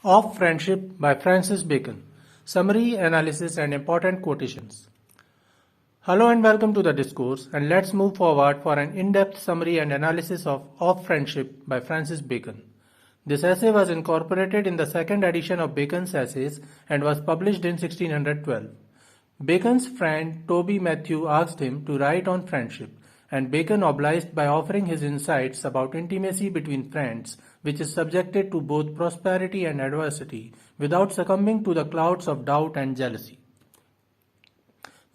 Of Friendship by Francis Bacon. Summary, analysis, and important quotations. Hello and welcome to the Discourse, and let's move forward for an in-depth summary and analysis of Friendship by Francis Bacon. This essay was incorporated in the second edition of Bacon's Essays and was published in 1612. Bacon's friend Toby Mathew asked him to write on friendship, and Bacon obliged by offering his insights about intimacy between friends, which is subjected to both prosperity and adversity, without succumbing to the clouds of doubt and jealousy.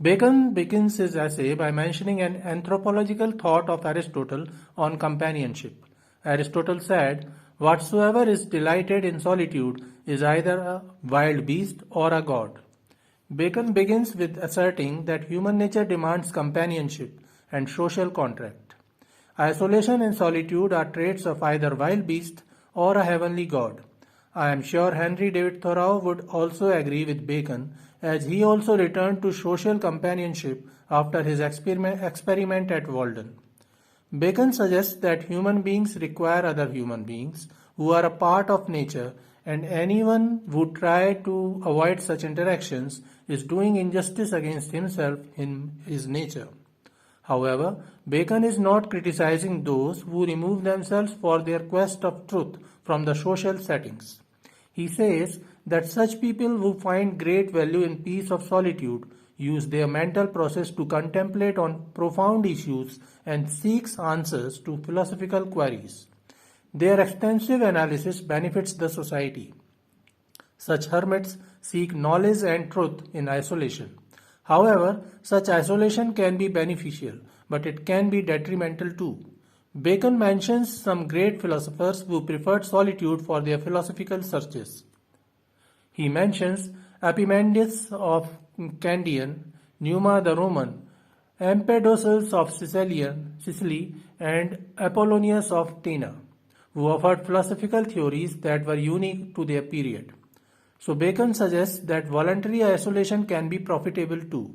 Bacon begins his essay by mentioning an anthropological thought of Aristotle on companionship. Aristotle said, "Whatsoever is delighted in solitude is either a wild beast or a god." Bacon begins with asserting that human nature demands companionship and social contract. Isolation and solitude are traits of either wild beast or a heavenly god. I am sure Henry David Thoreau would also agree with Bacon, as he also returned to social companionship after his experiment at Walden. Bacon suggests that human beings require other human beings who are a part of nature, and anyone who tries to avoid such interactions is doing injustice against himself in his nature. However, Bacon is not criticizing those who remove themselves for their quest of truth from the social settings. He says that such people who find great value in peace of solitude use their mental process to contemplate on profound issues and seeks answers to philosophical queries. Their extensive analysis benefits the society. Such hermits seek knowledge and truth in isolation. However, such isolation can be beneficial, but it can be detrimental too. Bacon mentions some great philosophers who preferred solitude for their philosophical searches. He mentions Epimenides of Candian, Numa the Roman, Empedocles of Sicily, and Apollonius of Tyana, who offered philosophical theories that were unique to their period. So Bacon suggests that voluntary isolation can be profitable too.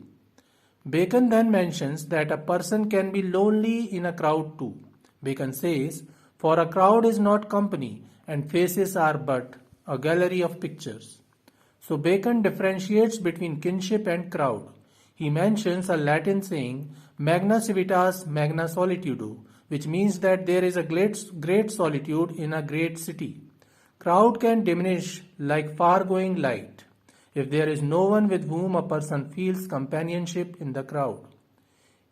Bacon then mentions that a person can be lonely in a crowd too. Bacon says, "For a crowd is not company, and faces are but a gallery of pictures." So Bacon differentiates between kinship and crowd. He mentions a Latin saying, "Magna civitas, magna solitudo," which means that there is a great solitude in a great city. Crowd can diminish like far-going light if there is no one with whom a person feels companionship in the crowd.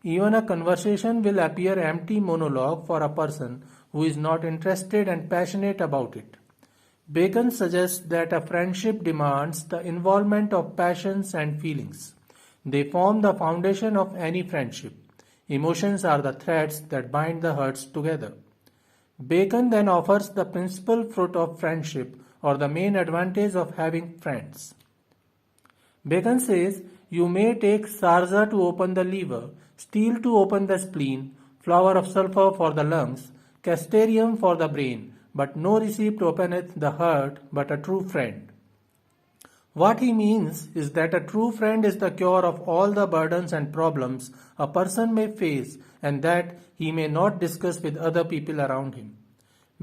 Even a conversation will appear empty monologue for a person who is not interested and passionate about it. Bacon suggests that a friendship demands the involvement of passions and feelings. They form the foundation of any friendship. Emotions are the threads that bind the hearts together. Bacon then offers the principal fruit of friendship, or the main advantage of having friends. Bacon says, "You may take sarza to open the liver, steel to open the spleen, flower of sulphur for the lungs, castoreum for the brain, but no receipt openeth the heart but a true friend." What he means is that a true friend is the cure of all the burdens and problems a person may face and that he may not discuss with other people around him.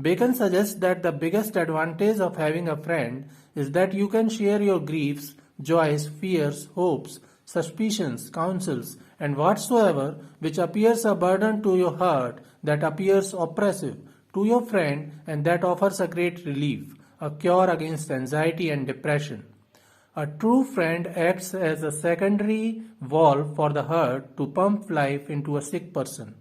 Bacon suggests that the biggest advantage of having a friend is that you can share your griefs, joys, fears, hopes, suspicions, counsels, and whatsoever which appears a burden to your heart, that appears oppressive, to your friend, and that offers a great relief, a cure against anxiety and depression. A true friend acts as a secondary valve for the heart to pump life into a sick person.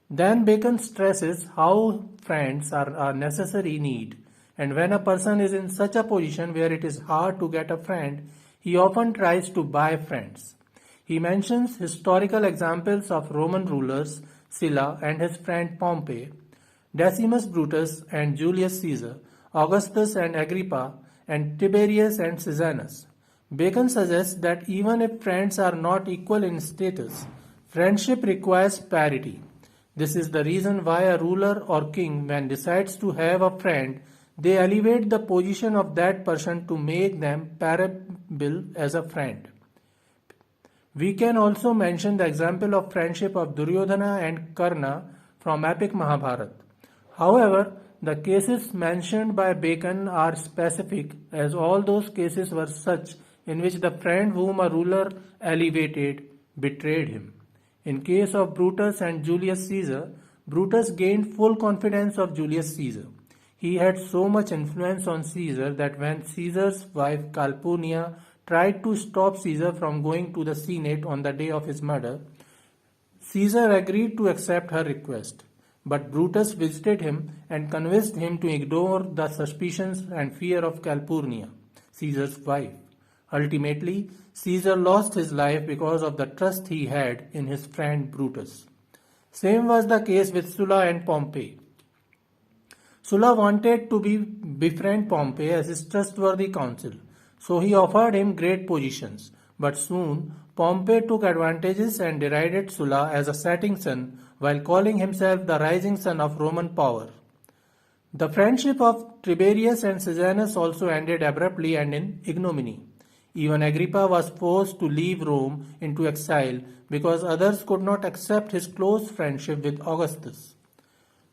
Then Bacon stresses how friends are a necessary need, and when a person is in such a position where it is hard to get a friend, he often tries to buy friends. He mentions historical examples of Roman rulers, Sylla and his friend Pompey, Decimus Brutus and Julius Caesar, Augustus and Agrippa, and Tiberius and Caesarius. Bacon suggests that even if friends are not equal in status, friendship requires parity. This is the reason why a ruler or king, when decides to have a friend, they elevate the position of that person to make them parable as a friend. We can also mention the example of friendship of Duryodhana and Karna from epic Mahabharata. However, the cases mentioned by Bacon are specific, as all those cases were such in which the friend whom a ruler elevated betrayed him. In case of Brutus and Julius Caesar, Brutus gained full confidence of Julius Caesar. He had so much influence on Caesar that when Caesar's wife Calpurnia tried to stop Caesar from going to the Senate on the day of his murder, Caesar agreed to accept her request. But Brutus visited him and convinced him to ignore the suspicions and fear of Calpurnia, Caesar's wife. Ultimately, Caesar lost his life because of the trust he had in his friend Brutus. Same was the case with Sulla and Pompey. Sulla wanted to befriend Pompey as his trustworthy counsel, so he offered him great positions. But soon Pompey took advantages and derided Sulla as a setting sun while calling himself the rising sun of Roman power. The friendship of Tiberius and Sejanus also ended abruptly and in ignominy. Even Agrippa was forced to leave Rome into exile because others could not accept his close friendship with Augustus.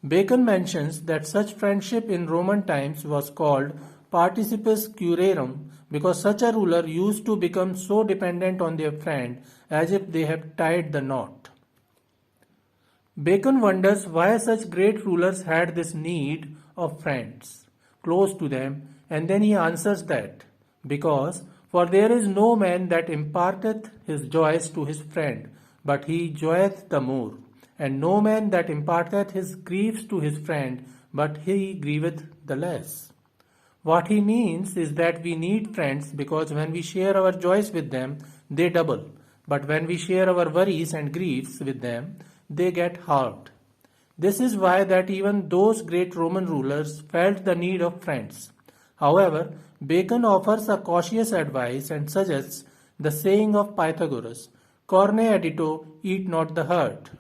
Bacon mentions that such friendship in Roman times was called Participes Curarum because such a ruler used to become so dependent on their friend as if they had tied the knot. Bacon wonders why such great rulers had this need of friends close to them, and then he answers that, because for there is no man that imparteth his joys to his friend, but he joyeth the more, and no man that imparteth his griefs to his friend, but he grieveth the less. What he means is that we need friends because when we share our joys with them, they double, but when we share our worries and griefs with them, they get halved. This is why that even those great Roman rulers felt the need of friends. However, Bacon offers a cautious advice and suggests the saying of Pythagoras, "Corne edito, eat not the hurt."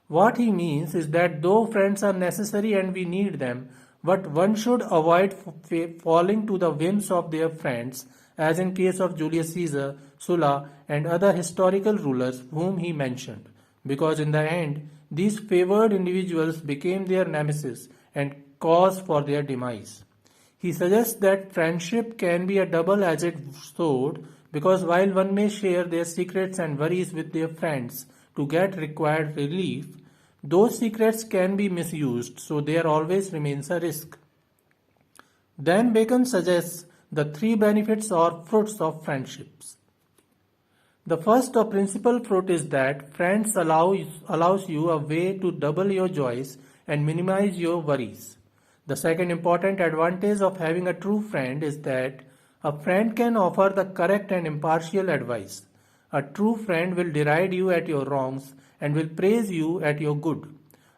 What he means is that though friends are necessary and we need them, but one should avoid falling to the whims of their friends, as in case of Julius Caesar, Sulla, and other historical rulers whom he mentioned, because in the end, these favored individuals became their nemesis and cause for their demise. He suggests that friendship can be a double-edged sword because while one may share their secrets and worries with their friends to get required relief, those secrets can be misused, so there always remains a risk. Then Bacon suggests the three benefits or fruits of friendships. The first or principal fruit is that friends allows you a way to double your joys and minimize your worries. The second important advantage of having a true friend is that a friend can offer the correct and impartial advice. A true friend will deride you at your wrongs and will praise you at your good.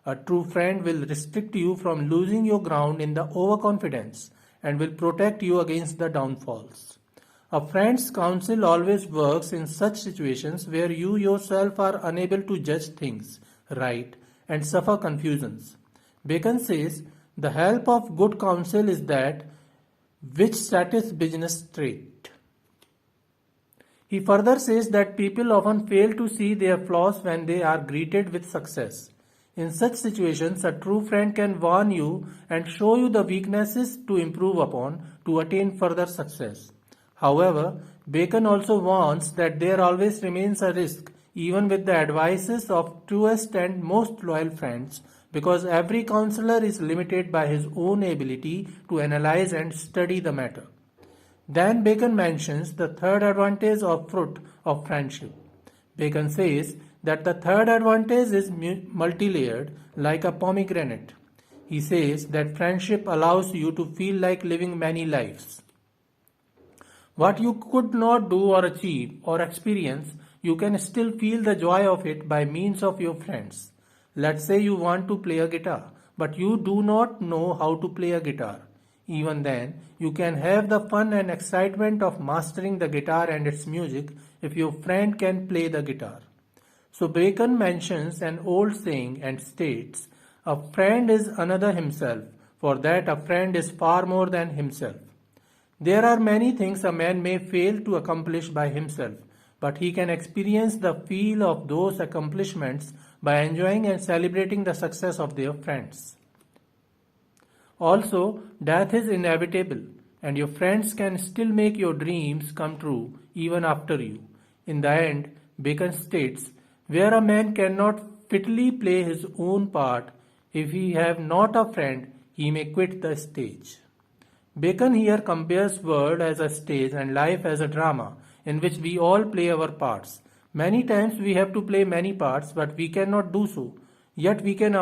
A true friend will restrict you from losing your ground in the overconfidence and will protect you against the downfalls. A friend's counsel always works in such situations where you yourself are unable to judge things right and suffer confusions. Bacon says, "The help of good counsel is that which setteth business straight." He further says that people often fail to see their flaws when they are greeted with success. In such situations, a true friend can warn you and show you the weaknesses to improve upon to attain further success. However, Bacon also warns that there always remains a risk, even with the advices of truest and most loyal friends, because every counselor is limited by his own ability to analyze and study the matter. Then Bacon mentions the third advantage or fruit of friendship. Bacon says that the third advantage is multi-layered, like a pomegranate. He says that friendship allows you to feel like living many lives. What you could not do or achieve or experience, you can still feel the joy of it by means of your friends. Let's say you want to play a guitar, but you do not know how to play a guitar. Even then, you can have the fun and excitement of mastering the guitar and its music if your friend can play the guitar. So Bacon mentions an old saying and states, "A friend is another himself, for that a friend is far more than himself." There are many things a man may fail to accomplish by himself, but he can experience the feel of those accomplishments by enjoying and celebrating the success of their friends. Also, death is inevitable, and your friends can still make your dreams come true even after you. In the end, Bacon states, where a man cannot fitly play his own part, if he have not a friend, he may quit the stage. Bacon here compares world as a stage and life as a drama in which we all play our parts. Many times we have to play many parts, but we cannot do so. Yet we can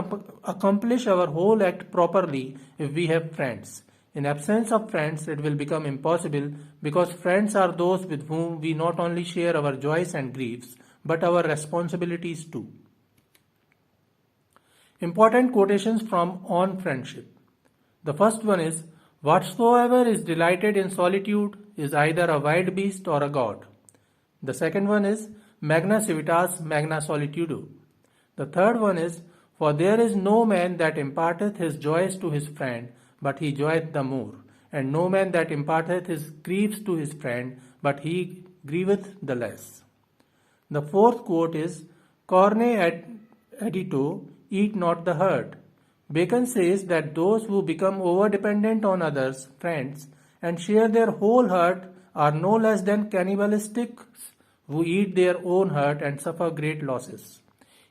accomplish our whole act properly if we have friends. In absence of friends, it will become impossible because friends are those with whom we not only share our joys and griefs, but our responsibilities too. Important quotations from On Friendship. The first one is, whatsoever is delighted in solitude is either a wild beast or a god. The second one is, Magna civitas, magna solitudo. The third one is, for there is no man that imparteth his joys to his friend, but he joyeth the more, and no man that imparteth his griefs to his friend, but he grieveth the less. The fourth quote is, Corne edito, eat not the herd. Bacon says that those who become over-dependent on others, friends, and share their whole herd are no less than cannibalistics who eat their own herd and suffer great losses.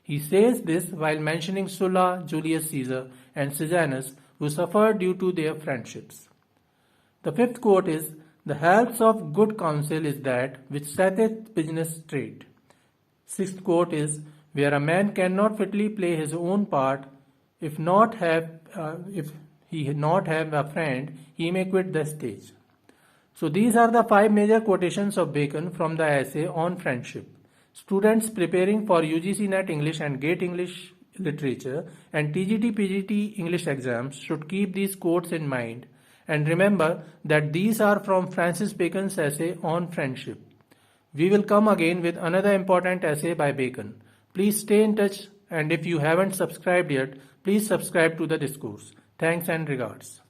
He says this while mentioning Sulla, Julius Caesar, and Sejanus, who suffered due to their friendships. The fifth quote is, the helps of good counsel is that which setteth business straight. Sixth quote is, where a man cannot fitly play his own part, if he not have a friend, he may quit the stage. So these are the 5 major quotations of Bacon from the essay On Friendship. Students preparing for UGC NET English and GATE English Literature and TGT PGT English exams should keep these quotes in mind and remember that these are from Francis Bacon's essay On Friendship. We will come again with another important essay by Bacon. Please stay in touch, and if you haven't subscribed yet, please subscribe to the Discourse. Thanks and regards.